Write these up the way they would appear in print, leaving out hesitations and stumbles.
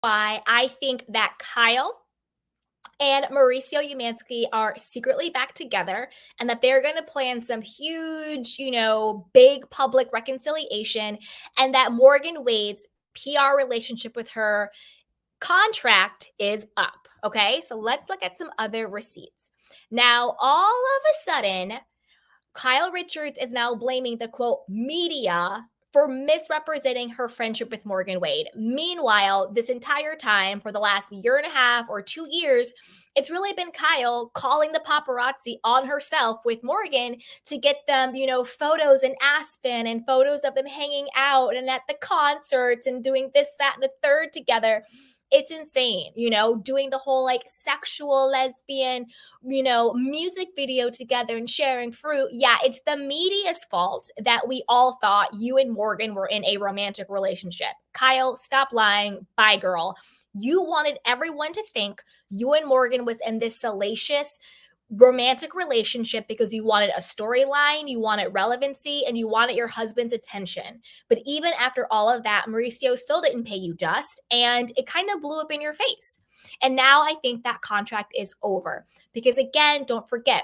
why I think that Kyle and Mauricio Umansky are secretly back together and that they're going to plan some huge, big public reconciliation, and that Morgan Wade's PR relationship with her contract is up. Okay, so let's look at some other receipts. Now, all of a sudden, Kyle Richards is now blaming the quote media for misrepresenting her friendship with Morgan Wade. Meanwhile, this entire time, for the last year and a half or 2 years, it's really been Kyle calling the paparazzi on herself with Morgan to get them, photos in Aspen and photos of them hanging out and at the concerts and doing this, that, and the third together. It's insane, doing the whole like sexual lesbian, music video together and sharing fruit. Yeah, it's the media's fault that we all thought you and Morgan were in a romantic relationship. Kyle, stop lying. Bye, girl. You wanted everyone to think you and Morgan was in this salacious romantic relationship because you wanted a storyline, you wanted relevancy, and you wanted your husband's attention. But even after all of that, Mauricio still didn't pay you dust, and it kind of blew up in your face. And now I think that contract is over because, again, don't forget,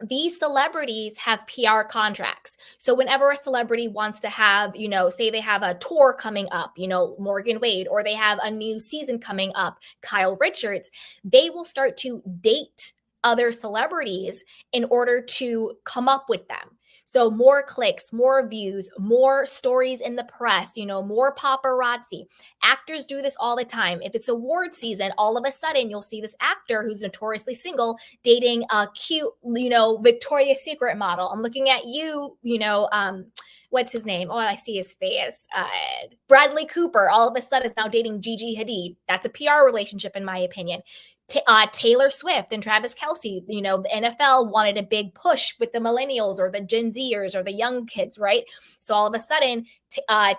these celebrities have PR contracts. So whenever a celebrity wants to have, say they have a tour coming up, Morgan Wade, or they have a new season coming up, Kyle Richards, they will start to date other celebrities in order to come up with them. So more clicks, more views, more stories in the press, more paparazzi. Actors do this all the time. If it's award season, all of a sudden you'll see this actor who's notoriously single dating a cute, Victoria's Secret model. I'm looking at you, what's his name? Oh, I see his face. Bradley Cooper all of a sudden is now dating Gigi Hadid. That's a PR relationship, in my opinion. Taylor Swift and Travis Kelce, the NFL wanted a big push with the millennials or the Gen Zers or the young kids, right? So all of a sudden,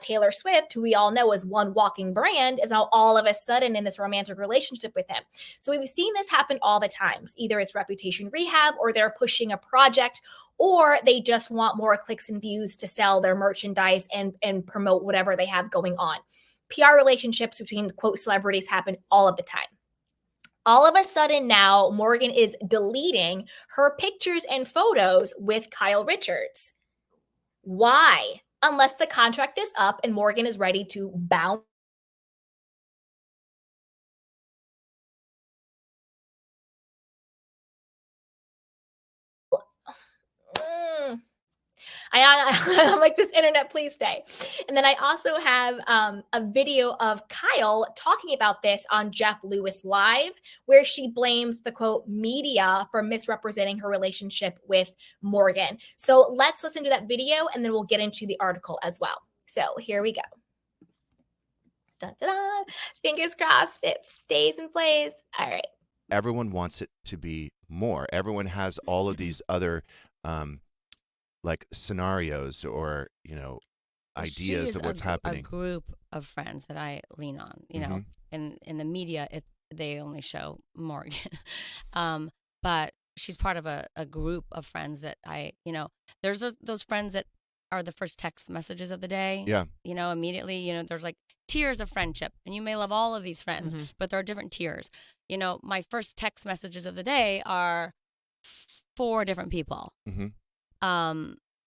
Taylor Swift, who we all know is one walking brand, is now all of a sudden in this romantic relationship with him. So we've seen this happen all the times. Either it's reputation rehab, or they're pushing a project, or they just want more clicks and views to sell their merchandise and promote whatever they have going on. PR relationships between quote celebrities happen all of the time. All of a sudden now, Morgan is deleting her pictures and photos with Kyle Richards. Why? Unless the contract is up and Morgan is ready to bounce. I'm like, this internet, please stay. And then I also have a video of Kyle talking about this on Jeff Lewis Live, where she blames the quote media for misrepresenting her relationship with Morgan. So let's listen to that video and then we'll get into the article as well. So here we go. Dun, dun, dun. Fingers crossed it stays in place. All right. Everyone wants it to be more. Everyone has all of these other like scenarios or ideas of what's happening. A group of friends that I lean on, know, in the media they only show Morgan, but she's part of a group of friends that I there's those friends that are the first text messages of the day. Yeah, immediately there's like tiers of friendship, and you may love all of these friends, but there are different tiers. My first text messages of the day are 4 different people.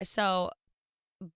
So,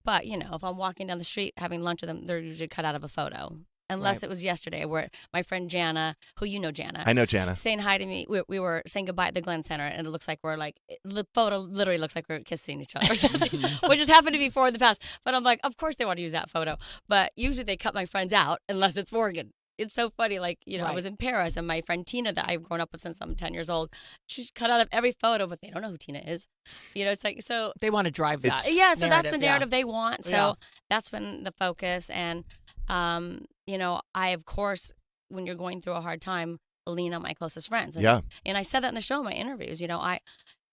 but if I'm walking down the street having lunch with them, they're usually cut out of a photo. Unless it was yesterday where my friend Jana, who Jana. I know Jana. Saying hi to me. We were saying goodbye at the Glenn Center, and it looks like the photo literally looks like we're kissing each other or something, which has happened to me before in the past. But I'm like, of course they want to use that photo. But usually they cut my friends out unless it's Morgan. It's so funny. Like, I was in Paris, and my friend Tina that I've grown up with since I'm 10 years old, she's cut out of every photo, but they don't know who Tina is. It's like, so. They want to drive that. Yeah, so that's the narrative they want. So that's been the focus. And, I, of course, when you're going through a hard time, lean on my closest friends. And I said that in the show, in my interviews.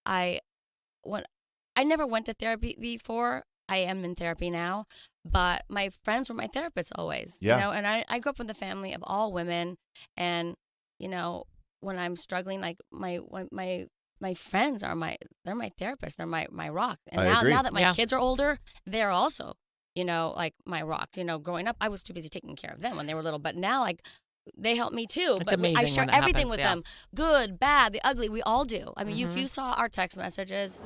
I never went to therapy before. I am in therapy now, but my friends were my therapists always. And I grew up in the family of all women, and when I'm struggling, like my friends are they're my therapists, they're my rock. And now that my kids are older, they're also like my rocks. Growing up, I was too busy taking care of them when they were little, but now like they help me too. It's but amazing I share when that everything happens, with yeah. them. Good, bad, the ugly, we all do. I mean, if you saw our text messages.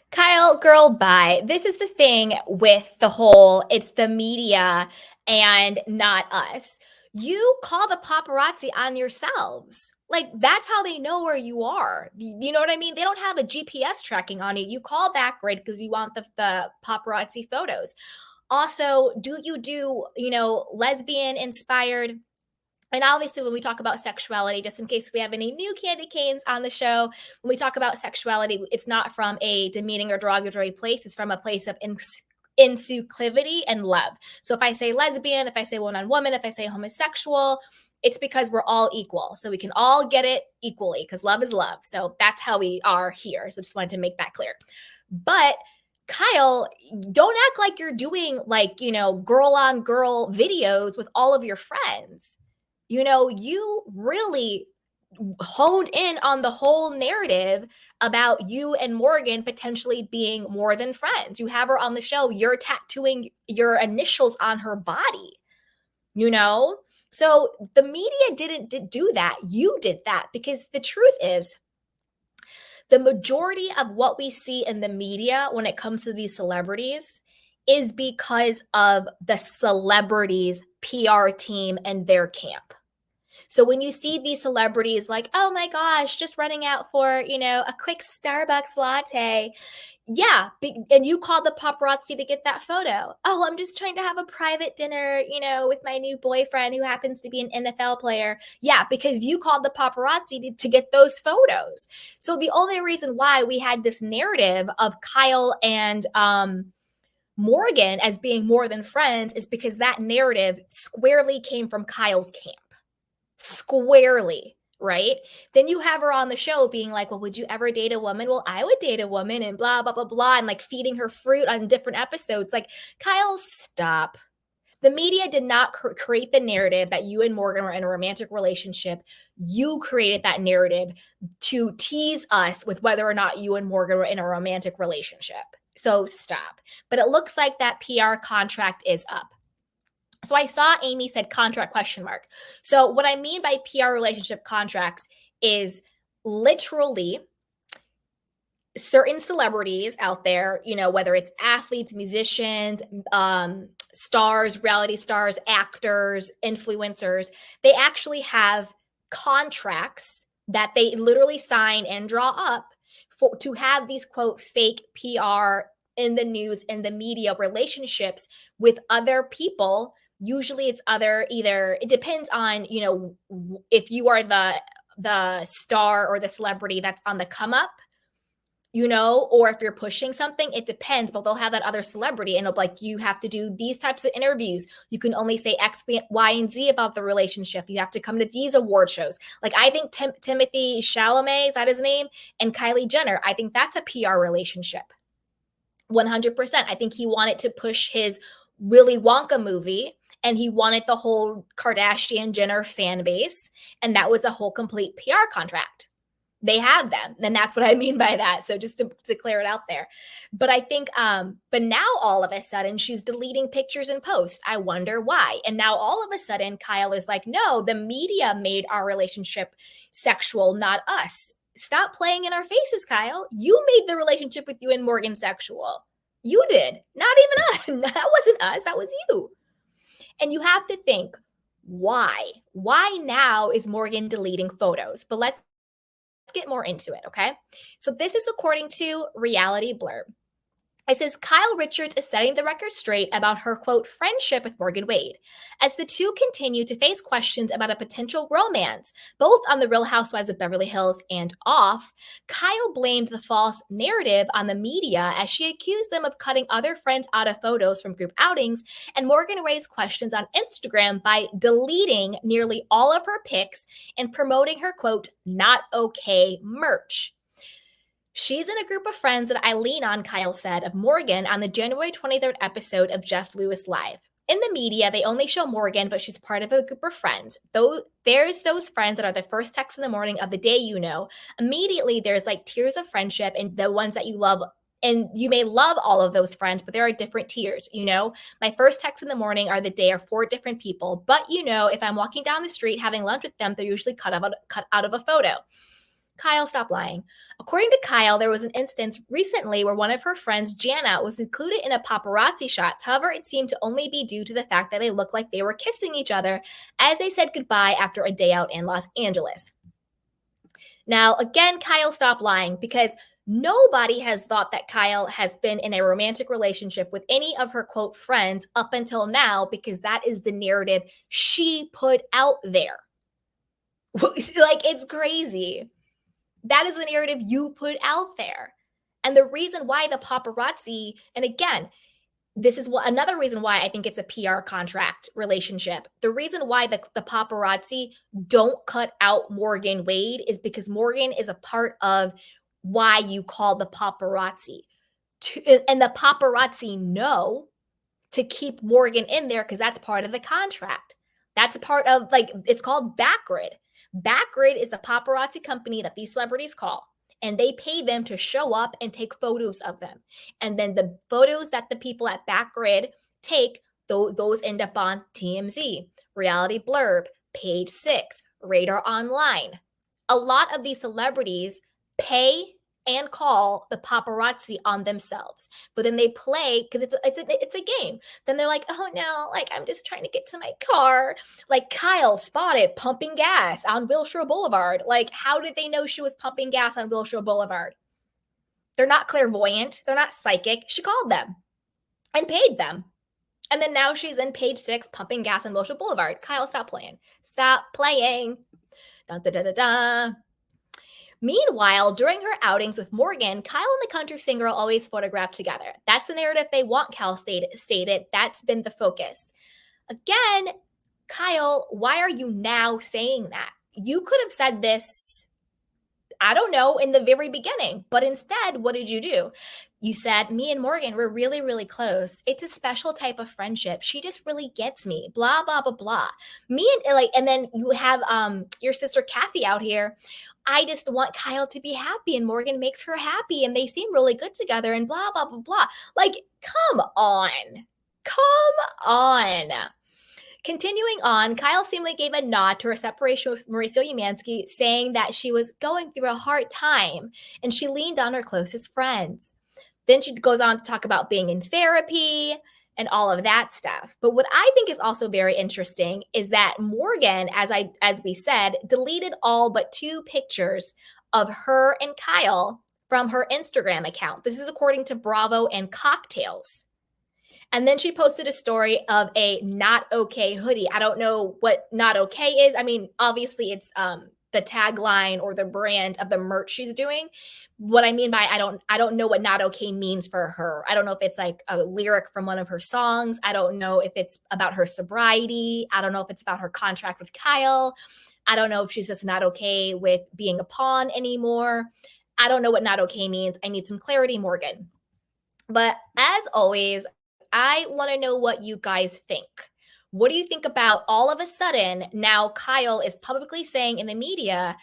Kyle, girl, bye. This is the thing with the whole, it's the media and not us. You call the paparazzi on yourselves. Like, that's how they know where you are. You know what I mean? They don't have a GPS tracking on you. You call Backgrid because you want the paparazzi photos. Also, do you do, lesbian inspired? And obviously, when we talk about sexuality, just in case we have any new candy canes on the show, when we talk about sexuality, it's not from a demeaning or derogatory place. It's from a place of inclusivity and love. So if I say lesbian, if I say woman-on-woman, if I say homosexual, it's because we're all equal. So we can all get it equally because love is love. So that's how we are here. So just wanted to make that clear. But Kyle, don't act like you're doing girl on girl videos with all of your friends. You really honed in on the whole narrative about you and Morgan potentially being more than friends. You have her on the show. You're tattooing your initials on her body, So the media didn't do that. You did that because the truth is, the majority of what we see in the media when it comes to these celebrities is because of the celebrities' PR team and their camp. So when you see these celebrities like, oh my gosh, just running out for, a quick Starbucks latte. Yeah. And you called the paparazzi to get that photo. Oh, I'm just trying to have a private dinner, with my new boyfriend who happens to be an NFL player. Yeah, because you called the paparazzi to get those photos. So the only reason why we had this narrative of Kyle and Morgan as being more than friends is because that narrative squarely came from Kyle's camp. Squarely, right? Then you have her on the show being like, well, would you ever date a woman? Well, I would date a woman and blah, blah, blah, blah, and like feeding her fruit on different episodes. Like, Kyle, stop. The media did not create the narrative that you and Morgan were in a romantic relationship. You created that narrative to tease us with whether or not you and Morgan were in a romantic relationship. So stop. But it looks like that PR contract is up. So I saw Amy said contract ? So what I mean by PR relationship contracts is literally certain celebrities out there, whether it's athletes, musicians, stars, reality stars, actors, influencers, they actually have contracts that they literally sign and draw up to have these quote fake PR in the news and the media relationships with other people. Usually it's it depends on, if you are the star or the celebrity that's on the come up, or if you're pushing something, it depends, but they'll have that other celebrity and it'll be like, you have to do these types of interviews. You can only say X, Y, and Z about the relationship. You have to come to these award shows. Like, I think Timothy Chalamet, is that his name? And Kylie Jenner, I think that's a PR relationship. 100%. I think he wanted to push his Willy Wonka movie and he wanted the whole Kardashian Jenner fan base. And that was a whole complete PR contract. They have them. And that's what I mean by that. So just to clear it out there. But I think, but now all of a sudden she's deleting pictures and posts. I wonder why. And now all of a sudden Kyle is like, no, the media made our relationship sexual, not us. Stop playing in our faces, Kyle. You made the relationship with you and Morgan sexual. You did. Not even us. That wasn't us. That was you. And you have to think, why? Why now is Morgan deleting photos? But let's get more into it, okay? So this is according to Reality Blurb. It says Kyle Richards is setting the record straight about her, quote, friendship with Morgan Wade, as the two continue to face questions about a potential romance, both on The Real Housewives of Beverly Hills and off. Kyle blamed the false narrative on the media as she accused them of cutting other friends out of photos from group outings, and Morgan raised questions on Instagram by deleting nearly all of her pics and promoting her, quote, not okay merch. She's in a group of friends that I lean on, Kyle said of Morgan on the January 23rd episode of Jeff Lewis Live. In the media, they only show Morgan, but she's part of a group of friends. Though there's those friends that are the first text in the morning of the day, immediately there's like tears of friendship and the ones that you love And you may love all of those friends, but there are different tiers, you know? My first texts in the morning are the day are 4 different people. But, you know, if I'm walking down the street having lunch with them, they're usually cut out of a photo. Kyle, stop lying. According to Kyle, there was an instance recently where one of her friends, Jana, was included in a paparazzi shot. However, it seemed to only be due to the fact that they looked like they were kissing each other as they said goodbye after a day out in Los Angeles. Now, again, Kyle, stop lying, because nobody has thought that Kyle has been in a romantic relationship with any of her, quote, friends up until now, because that is the narrative she put out there. Like, it's crazy. That is the narrative you put out there. And the reason why the paparazzi, and again, this is another reason why I think it's a PR contract relationship. The reason why the paparazzi don't cut out Morgan Wade is because Morgan is a part of why you call the paparazzi. And the paparazzi know to keep Morgan in there because that's part of the contract. That's a part of, like, it's called Backgrid. Backgrid is the paparazzi company that these celebrities call, and they pay them to show up and take photos of them. And then the photos that the people at Backgrid take, those end up on TMZ, Reality Blurb, Page 6, Radar Online. A lot of these celebrities pay and call the paparazzi on themselves, but then they play because it's a game. Then they're like, oh no, like I'm just trying to get to my car. Like Kyle spotted pumping gas on Wilshire Boulevard. Like, how did they know she was pumping gas on Wilshire Boulevard? They're not clairvoyant. They're not psychic. She called them and paid them. And then now she's in Page 6 pumping gas on Wilshire Boulevard. Kyle, stop playing. Stop playing. Da, da, da, da, da. Meanwhile, during her outings with Morgan, Kyle and the country singer are always photographed together. That's the narrative they want, Kyle stated. That's been the focus. Again, Kyle, why are you now saying that? You could have said this, I don't know, in the very beginning. But instead, what did you do? You said, me and Morgan, we're really, really close. It's a special type of friendship. She just really gets me, blah, blah, blah, blah. And then you have your sister Kathy out here. I just want Kyle to be happy and Morgan makes her happy and they seem really good together and blah, blah, blah, blah. Like, come on. Continuing on, Kyle seemingly gave a nod to her separation with Mauricio Umansky, saying that she was going through a hard time and she leaned on her closest friends. Then she goes on to talk about being in therapy and all of that stuff. But what I think is also very interesting is that Morgan, as we said, deleted all but 2 pictures of her and Kyle from her Instagram account. This is according to Bravo and Cocktails. And then she posted a story of a not okay hoodie. I don't know what not okay is. I mean, obviously it's the tagline or the brand of the merch she's doing. What I mean by I don't know what not okay means for her. I don't know if it's like a lyric from one of her songs. I don't know if it's about her sobriety. I don't know if it's about her contract with Kyle. I don't know if she's just not okay with being a pawn anymore. I don't know what not okay means. I need some clarity, Morgan. But as always, I want to know what you guys think. What do you think about all of a sudden now Kyle is publicly saying in the media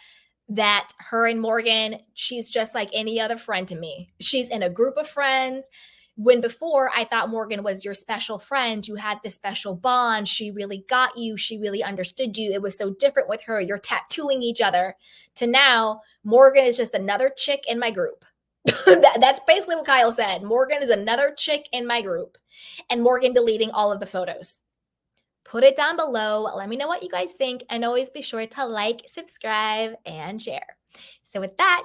that her and Morgan, she's just like any other friend to me. She's in a group of friends. When before I thought Morgan was your special friend, you had this special bond. She really got you. She really understood you. It was so different with her. You're tattooing each other. To now, Morgan is just another chick in my group. That's basically what Kyle said. Morgan is another chick in my group. And Morgan deleting all of the photos. Put it down below. Let me know what you guys think. And always be sure to like, subscribe, and share. So with that,